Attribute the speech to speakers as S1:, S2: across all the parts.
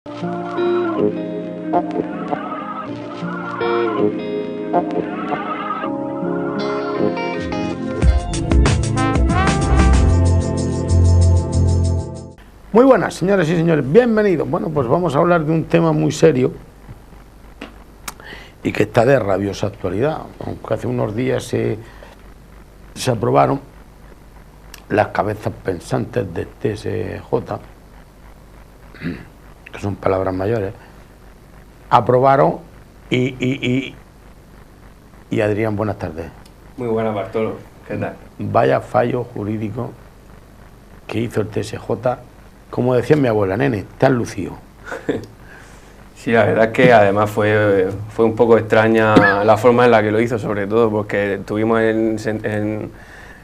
S1: Muy buenas, señoras y señores, bienvenidos. Bueno, pues vamos a hablar de un tema muy serio y que está de rabiosa actualidad, aunque hace unos días se aprobaron las cabezas pensantes de TSJ, que son palabras mayores, aprobaron y Adrián, buenas tardes.
S2: Muy buenas, Bartolo, ¿qué tal?
S1: Vaya fallo jurídico que hizo el TSJ, como decía mi abuela, nene, tan lucido.
S2: Sí, la verdad es que además fue un poco extraña la forma en la que lo hizo, sobre todo porque tuvimos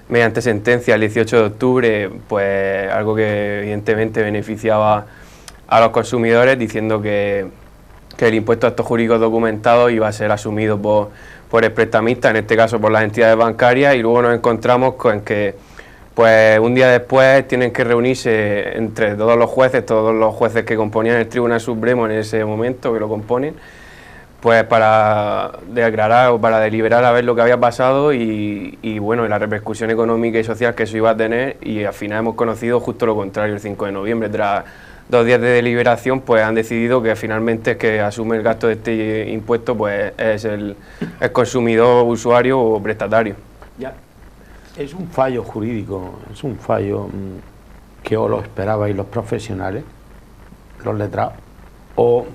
S2: mediante sentencia el 18 de octubre pues algo que evidentemente beneficiaba a los consumidores, diciendo que el impuesto a actos jurídicos documentados iba a ser asumido por el prestamista, en este caso por las entidades bancarias, y luego nos encontramos con que pues un día después tienen que reunirse entre todos los jueces que componían el Tribunal Supremo en ese momento, que lo componen, pues para declarar o para deliberar a ver lo que había pasado y bueno, la repercusión económica y social que eso iba a tener, y al final hemos conocido justo lo contrario el 5 de noviembre. Tras 2 días de deliberación, pues han decidido que finalmente es que asume el gasto de este impuesto pues es el consumidor, usuario o prestatario.
S1: Ya. Es un fallo jurídico, es un fallo que o lo esperabais los profesionales, los letrados, o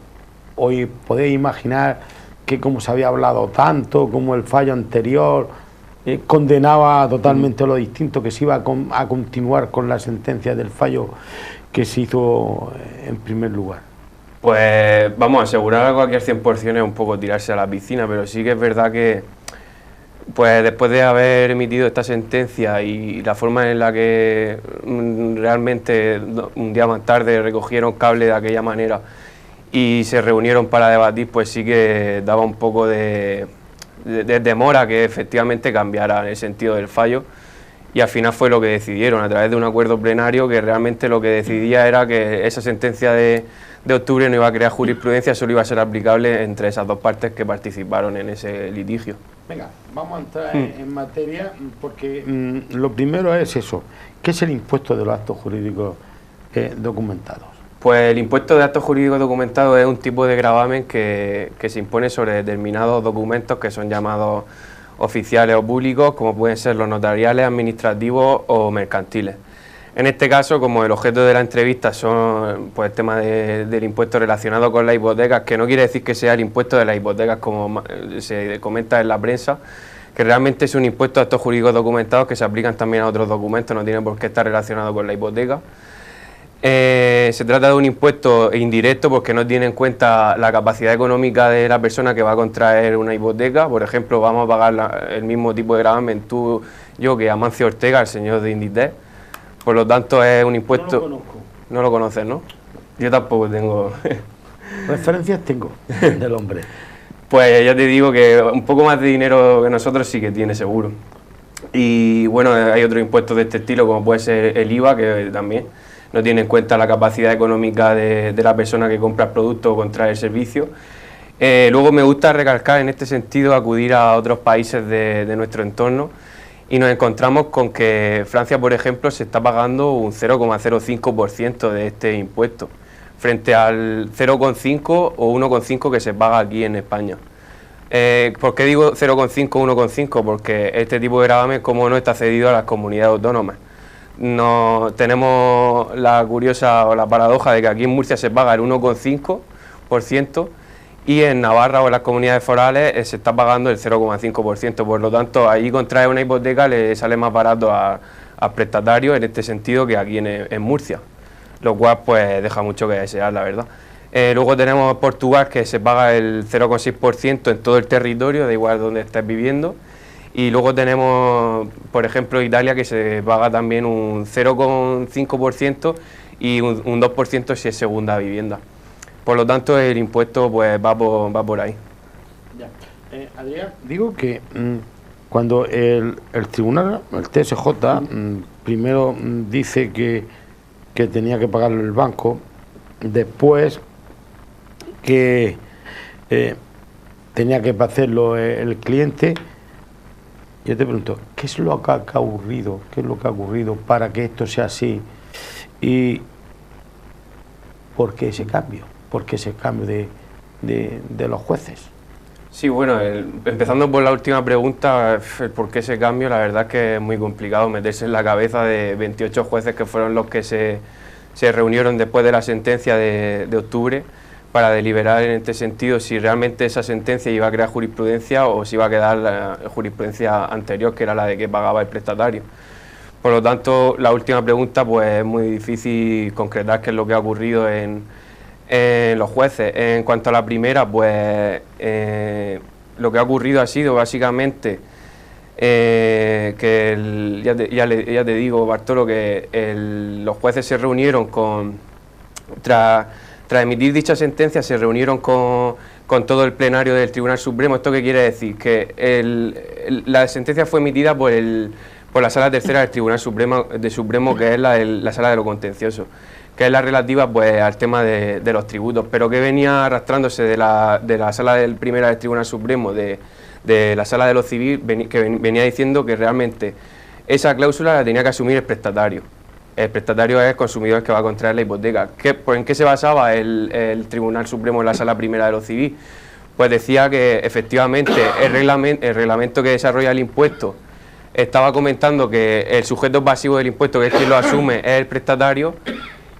S1: hoy podéis imaginar que como se había hablado tanto, como el fallo anterior condenaba totalmente lo distinto, que se iba a continuar con la sentencia del fallo que se hizo en primer lugar.
S2: Pues vamos, a asegurar algo aquí al 100% es un poco tirarse a la piscina, pero sí que es verdad que pues después de haber emitido esta sentencia y la forma en la que realmente un día más tarde recogieron cable de aquella manera y se reunieron para debatir, pues sí que daba un poco de demora que efectivamente cambiara el sentido del fallo, y al final fue lo que decidieron a través de un acuerdo plenario, que realmente lo que decidía era que esa sentencia de octubre no iba a crear jurisprudencia, solo iba a ser aplicable entre esas dos partes que participaron en ese litigio.
S1: Venga, vamos a entrar en materia, porque lo primero es eso. ¿Qué es el impuesto de los actos jurídicos documentados?
S2: Pues el impuesto de actos jurídicos documentados es un tipo de gravamen que se impone sobre determinados documentos que son llamados oficiales o públicos, como pueden ser los notariales, administrativos o mercantiles. En este caso, como el objeto de la entrevista son pues el tema del impuesto relacionado con las hipotecas, que no quiere decir que sea el impuesto de las hipotecas como se comenta en la prensa, que realmente es un impuesto a actos jurídicos documentados que se aplican también a otros documentos, no tiene por qué estar relacionado con la hipoteca. Se trata de un impuesto indirecto porque no tiene en cuenta la capacidad económica de la persona que va a contraer una hipoteca. Por ejemplo, vamos a pagar el mismo tipo de gravamen tú, yo, que Amancio Ortega, el señor de Inditex. Por lo tanto, es un impuesto...
S1: No lo conozco.
S2: No lo conoces, ¿no? Yo tampoco tengo...
S1: Referencias tengo del hombre.
S2: Pues ya te digo que un poco más de dinero que nosotros sí que tiene seguro. Y bueno, hay otros impuestos de este estilo, como puede ser el IVA, que también no tiene en cuenta la capacidad económica de la persona que compra el producto o contrae el servicio. Luego me gusta recalcar en este sentido, acudir a otros países de nuestro entorno, y nos encontramos con que Francia, por ejemplo, se está pagando un 0,05% de este impuesto, frente al 0,5 o 1,5 que se paga aquí en España. ¿Por qué digo 0,5 o 1,5? Porque este tipo de gravamen, como no, está cedido a las comunidades autónomas. No, tenemos la curiosa o la paradoja de que aquí en Murcia se paga el 1,5%, y en Navarra o en las comunidades forales se está pagando el 0,5%, por lo tanto ahí contraer una hipoteca le sale más barato al prestatario en este sentido que aquí en Murcia, lo cual pues deja mucho que desear, la verdad. Luego tenemos Portugal, que se paga el 0,6% en todo el territorio, da igual donde estés viviendo, y luego tenemos, por ejemplo, Italia, que se paga también un 0,5% y un 2% si es segunda vivienda. Por lo tanto, el impuesto pues va por ahí.
S1: Ya. Adrián, digo que cuando el tribunal, el TSJ, primero dice que tenía que pagarlo el banco, después que tenía que hacerlo el cliente. Yo te pregunto, ¿qué es lo que ha ocurrido? ¿Qué es lo que ha ocurrido para que esto sea así? ¿Y por qué ese cambio? ¿Por qué ese cambio de los jueces?
S2: Sí, bueno, empezando por la última pregunta, el por qué ese cambio, la verdad es que es muy complicado meterse en la cabeza de 28 jueces que fueron los que se reunieron después de la sentencia de octubre para deliberar en este sentido si realmente esa sentencia iba a crear jurisprudencia o si iba a quedar la jurisprudencia anterior, que era la de que pagaba el prestatario. Por lo tanto, la última pregunta, pues es muy difícil concretar qué es lo que ha ocurrido en los jueces. En cuanto a la primera, pues lo que ha ocurrido ha sido básicamente que ya te digo, Bartolo, que los jueces se reunieron tras emitir dicha sentencia, se reunieron con todo el plenario del Tribunal Supremo. ¿Esto qué quiere decir? Que la sentencia fue emitida por la Sala Tercera del Tribunal Supremo, que es la Sala de lo Contencioso, que es la relativa pues al tema de los tributos, pero que venía arrastrándose de la Sala Primera del Tribunal Supremo, de la Sala de lo Civil, que venía diciendo que realmente esa cláusula la tenía que asumir el prestatario. El prestatario es el consumidor que va a contraer la hipoteca. ¿En qué se basaba el Tribunal Supremo en la Sala Primera de lo Civil? Pues decía que efectivamente el reglamento que desarrolla el impuesto estaba comentando que el sujeto pasivo del impuesto, que es quien lo asume, es el prestatario,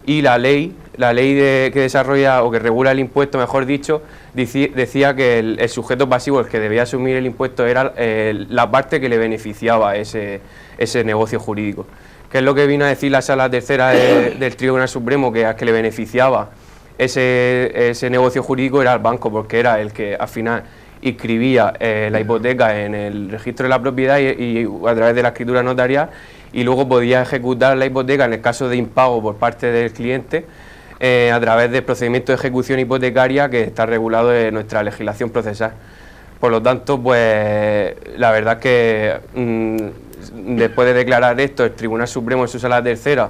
S2: y la ley que desarrolla o que regula el impuesto, mejor dicho, decía que el sujeto pasivo, el que debía asumir el impuesto, era la parte que le beneficiaba ese negocio jurídico. ¿Qué es lo que vino a decir la Sala Tercera del Tribunal Supremo? Que a que le beneficiaba ese negocio jurídico era el banco, porque era el que al final inscribía la hipoteca en el registro de la propiedad y a través de la escritura notarial, y luego podía ejecutar la hipoteca en el caso de impago por parte del cliente a través del procedimiento de ejecución hipotecaria que está regulado en nuestra legislación procesal. Por lo tanto, pues la verdad es que después de declarar esto, el Tribunal Supremo en su Sala Tercera,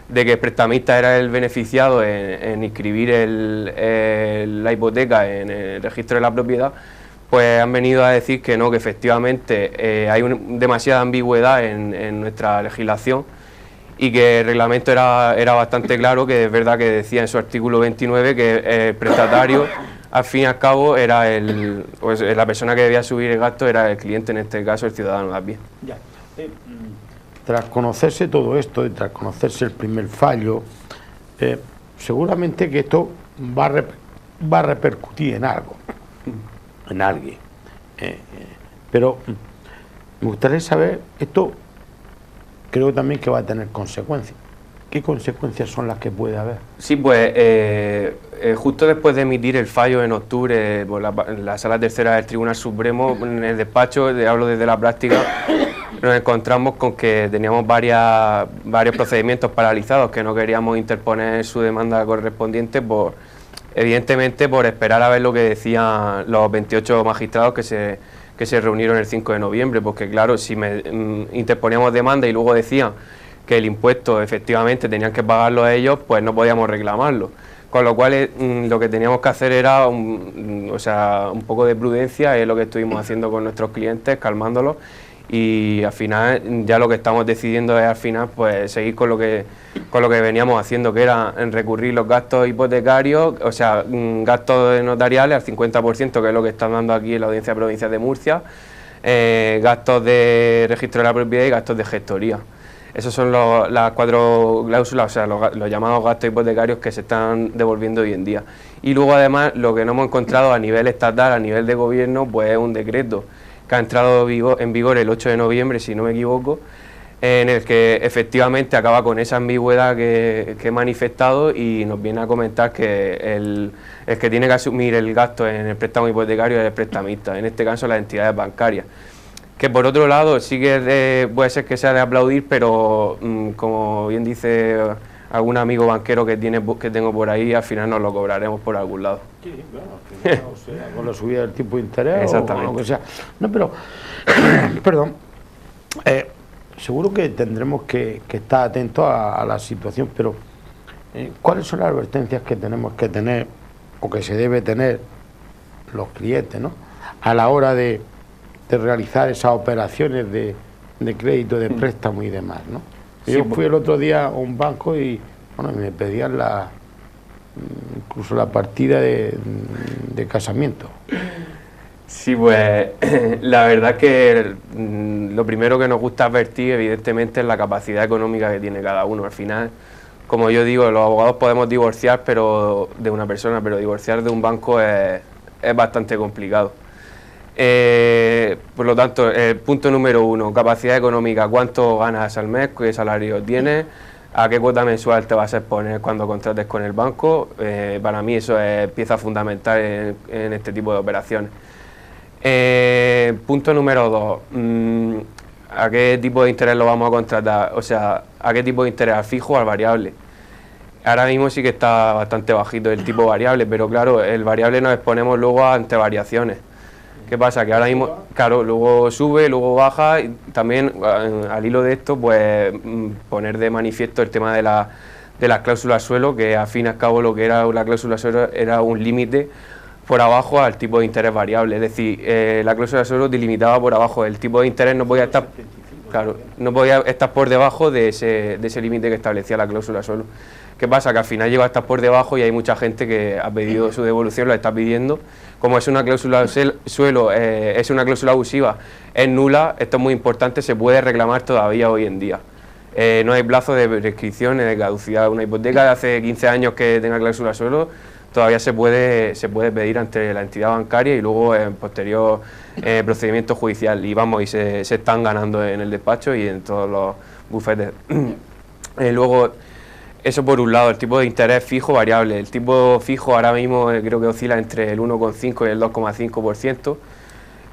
S2: de que el prestamista era el beneficiado en inscribir la hipoteca en el registro de la propiedad, pues han venido a decir que no, que efectivamente hay demasiada ambigüedad en nuestra legislación y que el reglamento era bastante claro, que es verdad que decía en su artículo 29 que el prestatario, al fin y al cabo, era la persona que debía subir el gasto, era el cliente, en este caso el ciudadano de a pie.
S1: Ya. Tras conocerse todo esto y tras conocerse el primer fallo, seguramente que esto va a repercutir en algo, en alguien. Pero me gustaría saber, esto creo también que va a tener consecuencias. ¿Qué consecuencias son las que puede haber?
S2: Sí, pues justo después de emitir el fallo en octubre por la Sala Tercera del Tribunal Supremo, en el despacho, hablo desde la práctica, nos encontramos con que teníamos varios procedimientos paralizados, que no queríamos interponer su demanda correspondiente, evidentemente por esperar a ver lo que decían los 28 magistrados que se reunieron el 5 de noviembre, porque claro, si interponíamos demanda y luego decían que el impuesto efectivamente tenían que pagarlo a ellos, pues no podíamos reclamarlo. Con lo cual lo que teníamos que hacer era un poco de prudencia, es lo que estuvimos haciendo con nuestros clientes, calmándolos, y al final ya lo que estamos decidiendo es al final pues seguir con lo que veníamos haciendo, que era recurrir los gastos hipotecarios, o sea, gastos notariales al 50%, que es lo que están dando aquí en la Audiencia Provincial de Murcia, gastos de registro de la propiedad y gastos de gestoría. Esas son las 4 cláusulas, o sea, los llamados gastos hipotecarios que se están devolviendo hoy en día. Y luego además lo que no hemos encontrado a nivel estatal, a nivel de gobierno, pues es un decreto que ha entrado en vigor el 8 de noviembre, si no me equivoco, en el que efectivamente acaba con esa ambigüedad que he manifestado y nos viene a comentar que el que tiene que asumir el gasto en el préstamo hipotecario es el prestamista, en este caso las entidades bancarias. Que por otro lado sí que puede ser que sea de aplaudir, pero como bien dice algún amigo banquero que tengo por ahí, al final nos lo cobraremos por algún lado.
S1: Sí, claro, al final, o sea, con la subida del tipo de interés.
S2: Exactamente.
S1: O lo que sea. No, pero, perdón, seguro que tendremos que estar atentos a la situación, pero ¿cuáles son las advertencias que tenemos que tener o que se debe tener los clientes, ¿no?, a la hora de realizar esas operaciones de crédito, de préstamo y demás, ¿no?
S2: Sí,
S1: Yo fui el otro día a un banco y bueno, me pedían incluso la partida de casamiento.
S2: Sí, pues la verdad es que lo primero que nos gusta advertir, evidentemente, es la capacidad económica que tiene cada uno. Al final, como yo digo, los abogados podemos divorciar de una persona, pero divorciar de un banco es bastante complicado. Por lo tanto, el punto número 1, capacidad económica: cuánto ganas al mes, qué salario tienes, a qué cuota mensual te vas a exponer cuando contrates con el banco. Para mí eso es pieza fundamental en este tipo de operaciones. Punto número 2, ¿a qué tipo de interés lo vamos a contratar? O sea, ¿a qué tipo de interés? ¿Al fijo o al variable? Ahora mismo sí que está bastante bajito el tipo variable, pero claro, el variable nos exponemos luego ante variaciones. ¿Qué pasa? Que ahora mismo, claro, luego sube, luego baja, y también al hilo de esto, pues poner de manifiesto el tema de las cláusulas suelo, que al fin y al cabo lo que era la cláusula suelo era un límite por abajo al tipo de interés variable. Es decir, la cláusula suelo delimitaba por abajo, el tipo de interés no podía estar, claro, no podía estar por debajo de ese límite que establecía la cláusula suelo. ¿Qué pasa? Que al final llega a estar por debajo y hay mucha gente que ha pedido su devolución, lo está pidiendo. Como es una cláusula suelo, es una cláusula abusiva, es nula, esto es muy importante, se puede reclamar todavía hoy en día. No hay plazo de prescripción ni de caducidad. Una hipoteca de hace 15 años que tenga cláusula suelo todavía se puede pedir ante la entidad bancaria y luego en posterior procedimiento judicial. Y vamos, y se están ganando en el despacho y en todos los bufetes. Luego, eso por un lado, el tipo de interés fijo variable. El tipo fijo ahora mismo creo que oscila entre el 1,5 y el 2,5%.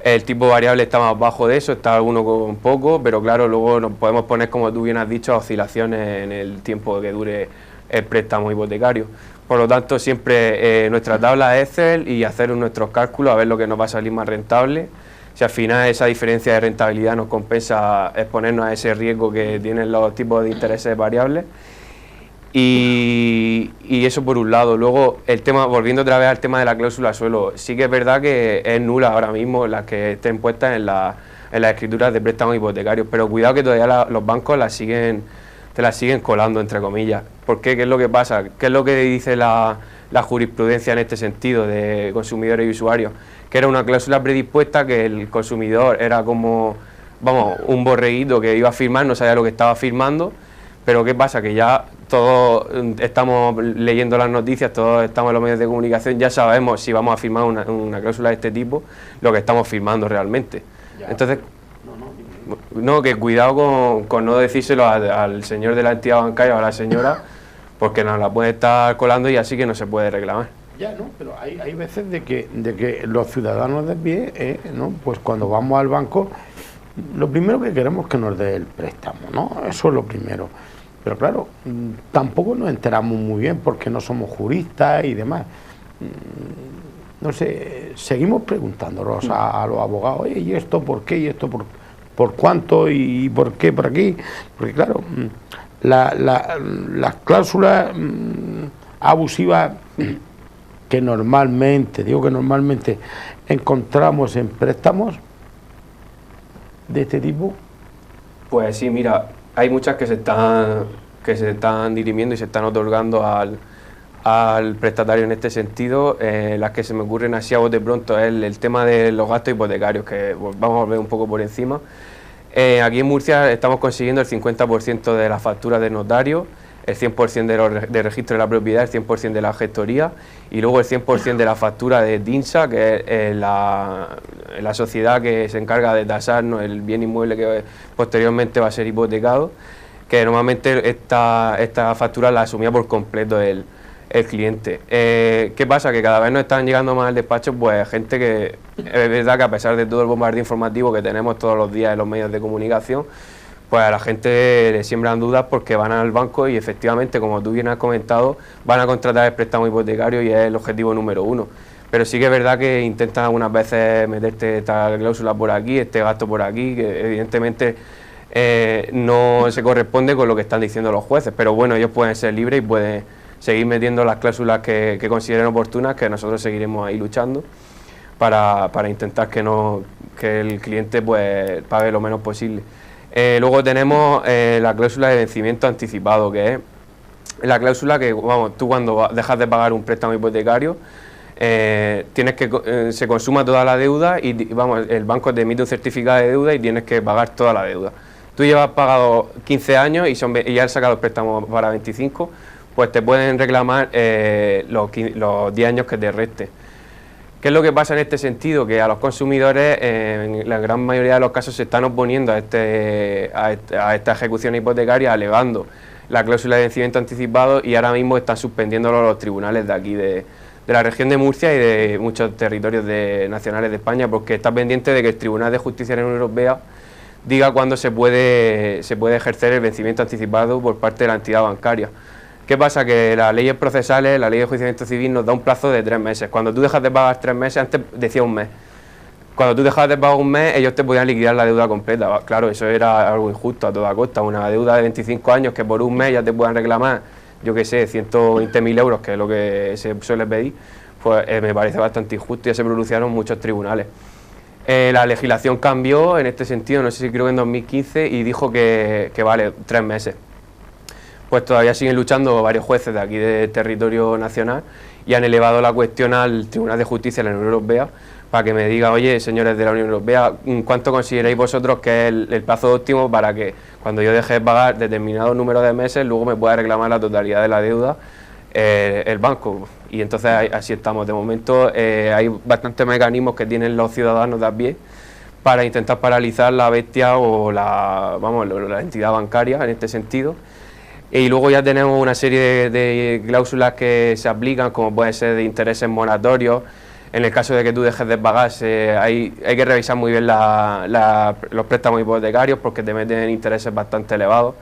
S2: El tipo variable está más bajo de eso, está alguno con poco, pero claro, luego nos podemos poner, como tú bien has dicho, oscilaciones en el tiempo que dure el préstamo hipotecario. Por lo tanto, siempre nuestra tabla de Excel y hacer nuestros cálculos a ver lo que nos va a salir más rentable. Si al final esa diferencia de rentabilidad nos compensa exponernos a ese riesgo que tienen los tipos de intereses variables. Y eso por un lado. Luego, el tema, volviendo otra vez al tema de la cláusula suelo, sí que es verdad que es nula ahora mismo las que estén puestas en las escrituras de préstamos hipotecarios, pero cuidado que todavía los bancos te las siguen colando, entre comillas. ¿Por qué? ¿Qué es lo que pasa? ¿Qué es lo que dice la jurisprudencia en este sentido de consumidores y usuarios? Que era una cláusula predispuesta, que el consumidor era como, vamos, un borreguito que iba a firmar, no sabía lo que estaba firmando. Pero ¿qué pasa? Que ya todos estamos leyendo las noticias, todos estamos en los medios de comunicación, ya sabemos si vamos a firmar una cláusula de este tipo, lo que estamos firmando realmente. Ya. Entonces, no, que cuidado con no decírselo al señor de la entidad bancaria o a la señora, porque nos la puede estar colando y así que no se puede reclamar.
S1: Ya, no, pero hay veces de que los ciudadanos de pie, ¿no?, pues cuando vamos al banco, lo primero que queremos es que nos dé el préstamo, ¿no? Eso es lo primero. Pero claro, tampoco nos enteramos muy bien porque no somos juristas y demás. No sé, seguimos preguntándonos a los abogados, oye, ¿y esto por qué? ¿Y esto por cuánto? ¿Y por qué por aquí? Porque claro, las cláusulas abusivas que normalmente encontramos en préstamos de este tipo.
S2: Pues sí, mira, hay muchas que se están dirimiendo y se están otorgando al prestatario en este sentido. Las que se me ocurren así a bote pronto es el tema de los gastos hipotecarios, que vamos a ver un poco por encima. Aquí en Murcia estamos consiguiendo el 50% de las facturas de notario, el 100% de registro de la propiedad, el 100% de la gestoría y luego el 100% de la factura de DINSA, que es la sociedad que se encarga de tasarnos el bien inmueble que posteriormente va a ser hipotecado, que normalmente esta factura la asumía por completo el cliente. ¿Qué pasa? Que cada vez nos están llegando más al despacho pues gente que es verdad que a pesar de todo el bombardeo informativo que tenemos todos los días en los medios de comunicación, pues a la gente le siembran dudas porque van al banco y efectivamente, como tú bien has comentado, van a contratar el préstamo hipotecario y es el objetivo número uno. Pero sí que es verdad que intentan algunas veces meterte esta cláusula por aquí, este gasto por aquí, que evidentemente no se corresponde con lo que están diciendo los jueces, pero bueno, ellos pueden ser libres y pueden seguir metiendo las cláusulas que consideren oportunas, que nosotros seguiremos ahí luchando para intentar que el cliente pues pague lo menos posible. Luego tenemos la cláusula de vencimiento anticipado, que es la cláusula que, vamos, tú cuando dejas de pagar un préstamo hipotecario, tienes que se consuma toda la deuda y, vamos, el banco te emite un certificado de deuda y tienes que pagar toda la deuda. Tú llevas pagado 15 años y ya has sacado el préstamo para 25, pues te pueden reclamar los 10 años que te reste. ¿Qué es lo que pasa en este sentido? Que a los consumidores, en la gran mayoría de los casos, se están oponiendo a esta ejecución hipotecaria, alegando la cláusula de vencimiento anticipado, y ahora mismo están suspendiéndolo los tribunales de aquí, de la región de Murcia y de muchos territorios nacionales de España, porque está pendiente de que el Tribunal de Justicia de la Unión Europea diga cuándo se puede ejercer el vencimiento anticipado por parte de la entidad bancaria. ¿Qué pasa? Que las leyes procesales, la ley de enjuiciamiento civil nos da un plazo de 3 meses. Cuando tú dejas de pagar 3 meses, antes decía un mes. Cuando tú dejabas de pagar un mes, ellos te podían liquidar la deuda completa. Claro, eso era algo injusto a toda costa. Una deuda de 25 años que por un mes ya te puedan reclamar, yo qué sé, 120.000 euros, que es lo que se suele pedir, pues me parece bastante injusto, y ya se pronunciaron muchos tribunales. La legislación cambió en este sentido, no sé si creo que en 2015, y dijo que vale 3 meses. Pues todavía siguen luchando varios jueces de aquí del territorio nacional y han elevado la cuestión al Tribunal de Justicia de la Unión Europea para que me diga, oye, señores de la Unión Europea, ¿cuánto consideráis vosotros que es el plazo óptimo para que cuando yo deje de pagar determinado número de meses, luego me pueda reclamar la totalidad de la deuda el banco? Y entonces así estamos. De momento hay bastantes mecanismos que tienen los ciudadanos de a pie para intentar paralizar la bestia o la entidad bancaria en este sentido. Y luego ya tenemos una serie de cláusulas que se aplican, como puede ser de intereses moratorios. En el caso de que tú dejes de pagar, hay que revisar muy bien los préstamos hipotecarios, porque te meten intereses bastante elevados,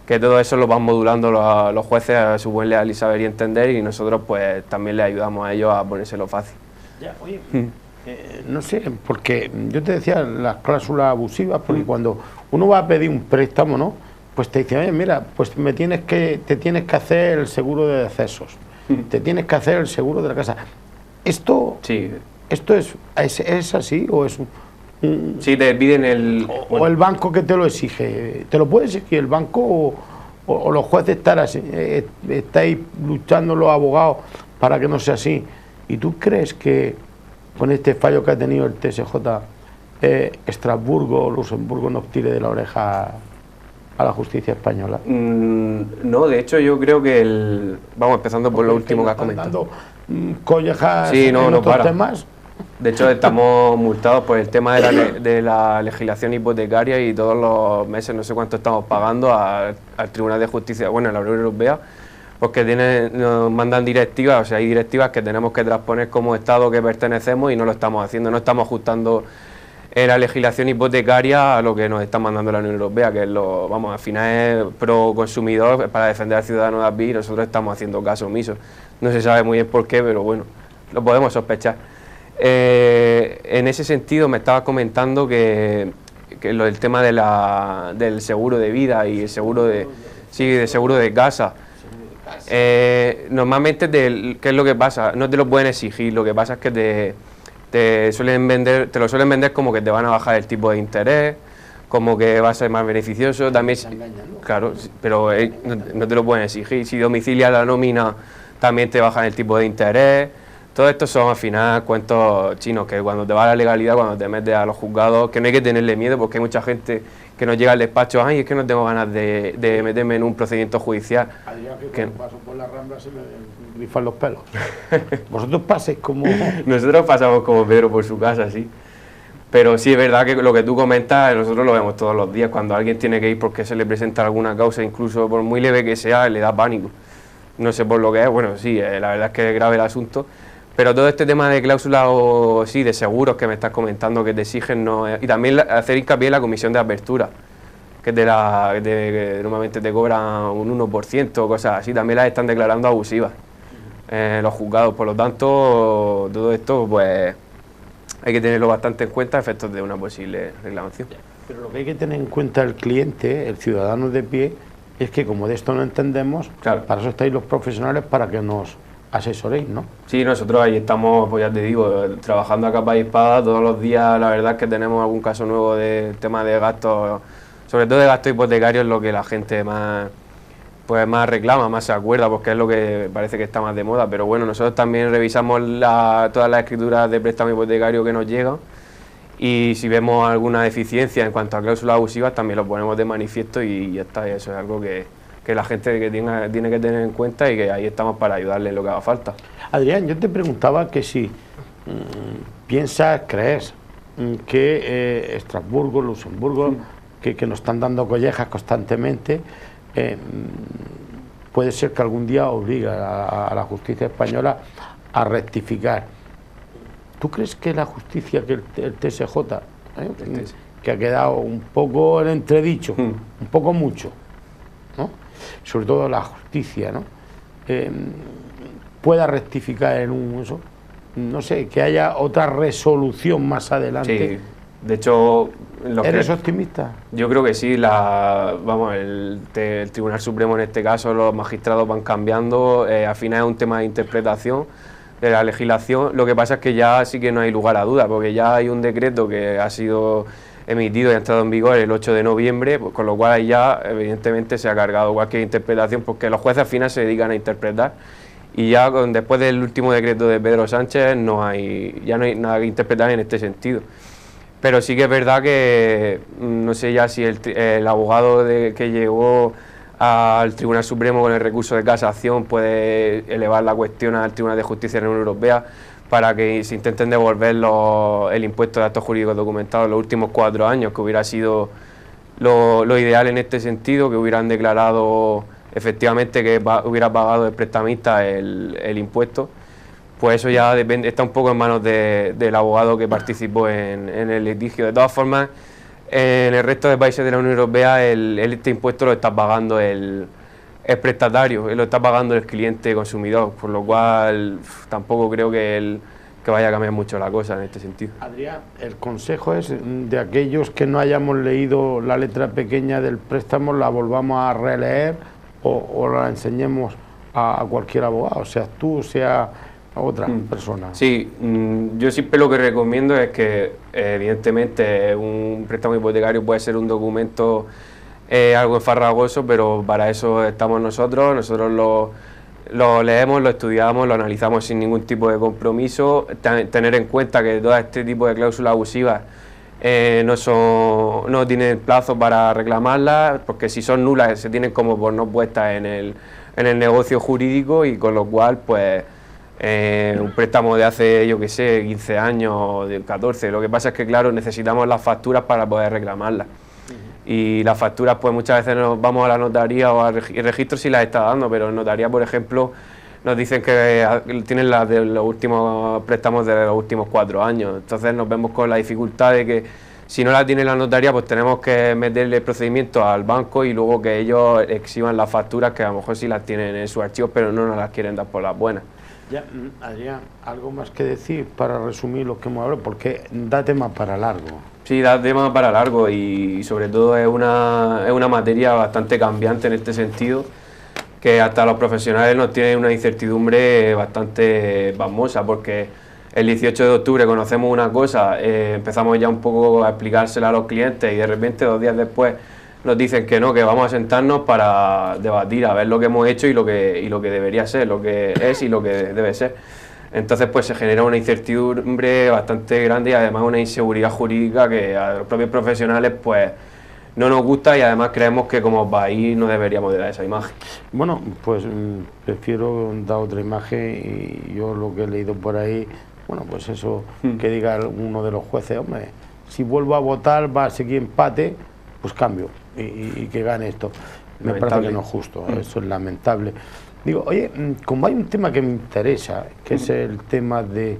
S2: que todo eso lo van modulando los jueces a su buen leal y saber y entender, y nosotros pues también les ayudamos a ellos a ponérselo fácil.
S1: Ya, oye, no sé, porque yo te decía las cláusulas abusivas, porque cuando uno va a pedir un préstamo, ¿no?, pues te dicen, oye, mira, pues te tienes que hacer el seguro de decesos, te tienes que hacer el seguro de la casa. ¿Esto es así o es un
S2: sí, te piden
S1: o el banco que te lo exige? ¿Te lo puede exigir el banco o los jueces estáis luchando los abogados para que no sea así? ¿Y tú crees que con este fallo que ha tenido el TSJ, Estrasburgo o Luxemburgo nos tire de la oreja a la justicia española?
S2: No, de hecho yo creo que vamos empezando por lo último que has comentado.
S1: Collejas
S2: sí,
S1: en otros temas.
S2: De hecho estamos multados por el tema de la legislación hipotecaria, y todos los meses no sé cuánto estamos pagando al Tribunal de Justicia, bueno, a la Unión Europea, porque nos mandan directivas, o sea, hay directivas que tenemos que transponer como Estado que pertenecemos y no lo estamos haciendo, no estamos ajustando la legislación hipotecaria a lo que nos está mandando la Unión Europea, que es al final es pro consumidor, para defender al ciudadano de a pie, y nosotros estamos haciendo caso omiso. No se sabe muy bien por qué, pero bueno, lo podemos sospechar. En ese sentido me estabas comentando que el tema del seguro de vida y el seguro de seguro de casa. Normalmente, ¿qué es lo que pasa? No te lo pueden exigir, lo que pasa es que te lo suelen vender como que te van a bajar el tipo de interés, como que va a ser más beneficioso. También, claro, pero no te lo pueden exigir. Si domicilia la nómina, también te bajan el tipo de interés. Todo esto son al final cuentos chinos, que cuando te va a la legalidad, cuando te metes a los juzgados, que no hay que tenerle miedo, porque hay mucha gente que nos llega al despacho, ay, es que no tengo ganas de meterme en un procedimiento judicial.
S1: Que paso por la Rambla se me grifan los pelos. Vosotros paséis como...
S2: Nosotros pasamos como Pedro por su casa, sí. Pero sí es verdad que lo que tú comentas, nosotros lo vemos todos los días. Cuando alguien tiene que ir porque se le presenta alguna causa, incluso por muy leve que sea, le da pánico. No sé por lo que es, bueno, sí, la verdad es que es grave el asunto. Pero todo este tema de cláusulas o sí, de seguros que me estás comentando que te exigen, y también hacer hincapié en la comisión de apertura, que que normalmente te cobran un 1% o cosas así, también las están declarando abusivas los juzgados. Por lo tanto, todo esto pues hay que tenerlo bastante en cuenta a efectos de una posible reclamación.
S1: Pero lo que hay que tener en cuenta el cliente, el ciudadano de pie, Es que como de esto no entendemos,
S2: claro,
S1: para eso estáis los profesionales, para que nos asesoréis, ¿no?
S2: Sí, nosotros ahí estamos, pues ya te digo, trabajando a capa y espada todos los días. La verdad es que tenemos algún caso nuevo de tema de gastos, sobre todo de gastos hipotecarios, lo que la gente más, pues más reclama, más se acuerda, porque es lo que parece que está más de moda. Pero bueno, nosotros también revisamos todas las escrituras de préstamo hipotecario que nos llegan, y si vemos alguna deficiencia en cuanto a cláusulas abusivas, también lo ponemos de manifiesto y ya está. Y eso es algo que la gente tiene que tener en cuenta, y que ahí estamos para ayudarle en lo que haga falta.
S1: Adrián, yo te preguntaba que si crees que Estrasburgo, Luxemburgo, que nos están dando collejas constantemente, puede ser que algún día obliga a la justicia española a rectificar. ¿Tú crees que la justicia, que el TSJ, que ha quedado un poco en entredicho, un poco mucho, ¿no? Sobre todo la justicia, ¿no? Pueda rectificar en eso? No sé, que haya otra resolución más adelante.
S2: Sí, de hecho...
S1: ¿Eres optimista?
S2: Yo creo que sí. El Tribunal Supremo, en este caso, los magistrados van cambiando. Al final es un tema de interpretación de la legislación. Lo que pasa es que ya sí que no hay lugar a duda, porque ya hay un decreto que ha sido emitido y ha entrado en vigor el 8 de noviembre, pues, con lo cual ahí ya evidentemente se ha cargado cualquier interpretación, porque los jueces al final se dedican a interpretar, y ya después del último decreto de Pedro Sánchez ya no hay nada que interpretar en este sentido. Pero sí que es verdad que no sé ya si el abogado que llegó al Tribunal Supremo con el recurso de casación puede elevar la cuestión al Tribunal de Justicia de la Unión Europea para que se intenten devolver el impuesto de actos jurídicos documentados los últimos 4 años, que hubiera sido lo ideal en este sentido, que hubieran declarado efectivamente que hubiera pagado el prestamista el impuesto. Pues eso ya está un poco en manos del abogado que participó en el litigio. De todas formas, en el resto de países de la Unión Europea este impuesto lo está pagando el prestatario, lo está pagando el cliente consumidor, por lo cual tampoco creo que vaya a cambiar mucho la cosa en este sentido.
S1: Adrián, el consejo es de aquellos que no hayamos leído la letra pequeña del préstamo, la volvamos a releer o la enseñemos a cualquier abogado, sea tú, sea a otra persona.
S2: Sí, yo siempre lo que recomiendo es que evidentemente un préstamo hipotecario puede ser un documento algo enfarragoso, pero para eso estamos nosotros lo leemos, lo estudiamos, lo analizamos sin ningún tipo de compromiso. Tener en cuenta que todo este tipo de cláusulas abusivas no tienen plazo para reclamarlas, porque si son nulas se tienen como por no puestas en el negocio jurídico, y con lo cual pues un préstamo de hace, yo que sé, 15 años o de 14, lo que pasa es que claro, necesitamos las facturas para poder reclamarlas. Y las facturas, pues muchas veces nos vamos a la notaría o al registro si las está dando, pero en notaría, por ejemplo, nos dicen que tienen las de los últimos préstamos de los últimos 4 años. Entonces nos vemos con la dificultad de que si no la tiene la notaría, pues tenemos que meterle el procedimiento al banco y luego que ellos exhiban las facturas, que a lo mejor sí las tienen en sus archivos, pero no nos las quieren dar por las buenas.
S1: Ya, Adrián, algo más que decir para resumir lo que hemos hablado, porque da tema para largo.
S2: Sí, da tema para largo, y sobre todo es una materia bastante cambiante en este sentido, que hasta los profesionales nos tienen una incertidumbre bastante pasmosa, porque el 18 de octubre conocemos una cosa, empezamos ya un poco a explicársela a los clientes, y de repente 2 días después nos dicen que no, que vamos a sentarnos para debatir, a ver lo que hemos hecho y lo que debería ser, lo que es y lo que debe ser. Entonces pues se genera una incertidumbre bastante grande, y además una inseguridad jurídica que a los propios profesionales pues no nos gusta, y además creemos que como país no deberíamos de dar esa imagen.
S1: Bueno, pues prefiero dar otra imagen, y yo lo que he leído por ahí, bueno, pues eso que diga uno de los jueces, hombre, si vuelvo a votar va a seguir empate, pues cambio y que gane esto. Me parece que no es justo, eso es lamentable. Digo, oye, como hay un tema que me interesa, que es el tema de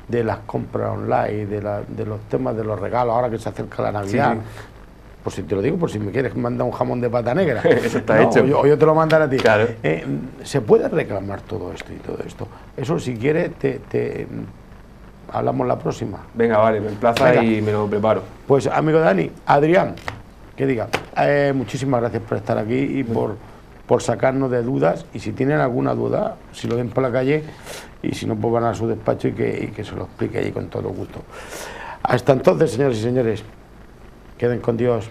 S1: las compras online, de los temas de los regalos, ahora que se acerca la Navidad, por si te lo digo, por si me quieres mandar un jamón de pata negra.
S2: Eso está hecho.
S1: O yo te lo mandaré a ti.
S2: Claro.
S1: Se puede reclamar todo esto y todo esto. Eso, si quieres, hablamos la próxima.
S2: Venga, vale, me emplaza y me lo preparo.
S1: Pues, amigo Dani, Adrián, ¿Qué diga? Muchísimas gracias por estar aquí y por sacarnos de dudas, y si tienen alguna duda, si lo ven por la calle, y si no, pues van a su despacho y que se lo explique allí con todo gusto. Hasta entonces, señores y señores, queden con Dios.